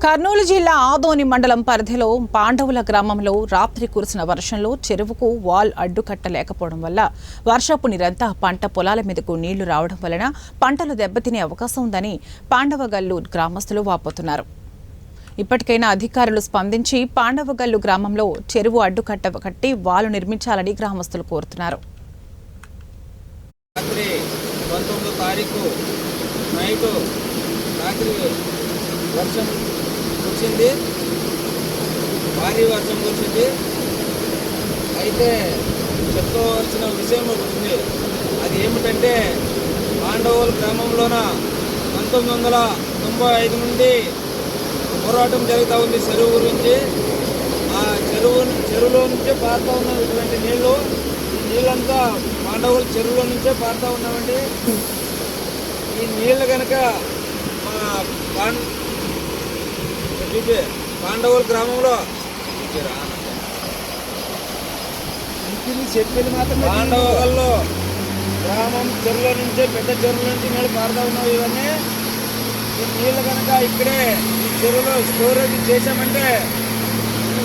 కర్నూలు జిల్లా ఆదోని మండలం పరిధిలో పాండవుల గ్రామంలో రాత్రి కురిసిన వర్షంలో చెరువుకు వాల్ అడ్డుకట్టలేకపోవడం వల్ల వర్షపు నీరంతా పంట పొలాల మీదకు నీళ్లు రావడం వలన పంటలు దెబ్బతినే అవకాశం ఉందని పాండవగల్లు గ్రామస్తులు వాపోతున్నారు. ఇప్పటికైనా అధికారులు స్పందించి పాండవగల్లు గ్రామంలో చెరువు అడ్డుకట్ట కట్టి వాలు నిర్మించాలని గ్రామస్తులు కోరుతున్నారు. వర్షం వచ్చింది, భారీ వర్షం వచ్చింది. అయితే చెప్పుకోవాల్సిన విషయం ఒకటి ఉంది. అది ఏమిటంటే పాండవుల గ్రామంలోన 1995 నుండి పోరాటం జరుగుతూ ఉంది చెరువు గురించి. ఆ చెరువులో నుంచే పారుతూ ఉన్న ఇటువంటి నీళ్లు, ఈ నీళ్ళంతా పాండవుల చెరువులో నుంచే పారుతూ ఉన్నామండి. ఈ నీళ్ళు కనుక పాండవుల గ్రామంలో పాండవగల్లో గ్రామం చెరువుల నుంచే, పెద్ద చెరువుల నుంచి నీళ్ళు పారుతూ ఉన్నావు. ఇవన్నీ ఈ నీళ్ళు కనుక ఇక్కడే ఈ చెరువులో స్టోరేజ్ చేసామంటే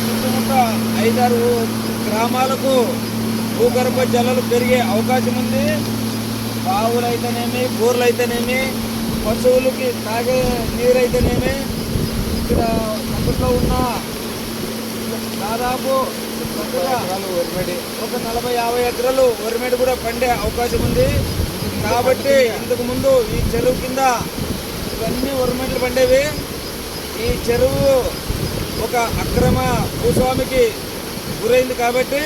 చుట్టుముట్ట 5-6 గ్రామాలకు భూగర్భ జలాలు పెరిగే అవకాశం ఉంది. బావులు అయితేనేమి, బోర్లు అయితేనేమి, పశువులకి తాగే నీరు అయితేనేమి, ఇక్కడ దగ్గరలో ఉన్న దాదాపు ఒక 40-50 ఎకరాలు వరిమేడి కూడా పండే అవకాశం ఉంది. కాబట్టి ఇంతకుముందు ఈ చెరువు కింద ఇవన్నీ వరిమేడలు పండేవి. ఈ చెరువు ఒక అక్రమ భూస్వామికి గురైంది. కాబట్టి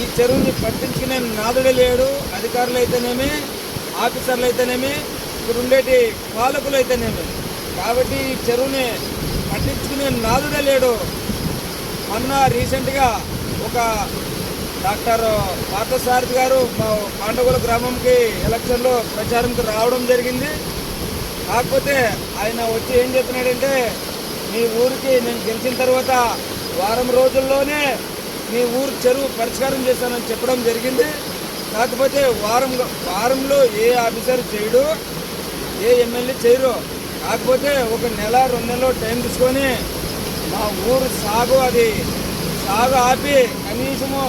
ఈ చెరువుని పట్టించుకునే నాదుడే లేడు. అధికారులు అయితేనేమి, ఆఫీసర్లు అయితేనేమి, ఇక్కడ ఉండేటి పాలకులు అయితేనేమి. కాబట్టి ఈ చెరువుని పట్టించుకునే నాదుడే లేడు. మొన్న రీసెంట్గా ఒక డాక్టర్ పార్థసారథి గారు మా పాండవుల గ్రామంకి ఎలక్షన్లో ప్రచారంకి రావడం జరిగింది. కాకపోతే ఆయన వచ్చి ఏం చెప్తున్నాడంటే, మీ ఊరికి నేను గెలిచిన తర్వాత వారం రోజుల్లోనే మీ ఊరు చెరువు పరిష్కారం చేస్తానని చెప్పడం జరిగింది. కాకపోతే వారంలో ఏ ఆఫీసర్ చేయడు, ఏ ఎమ్మెల్యే చేయరు. కాకపోతే ఒక నెల 2 నెలలు టైం తీసుకొని మా ఊరు సాగు ఆపి కనీసము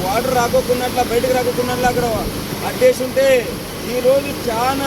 వాటర్ రాకోకున్నట్ల, బయటకు రాకోకున్నట్లు అక్కడ అడ్డేసి ఉంటే ఈరోజు చాలా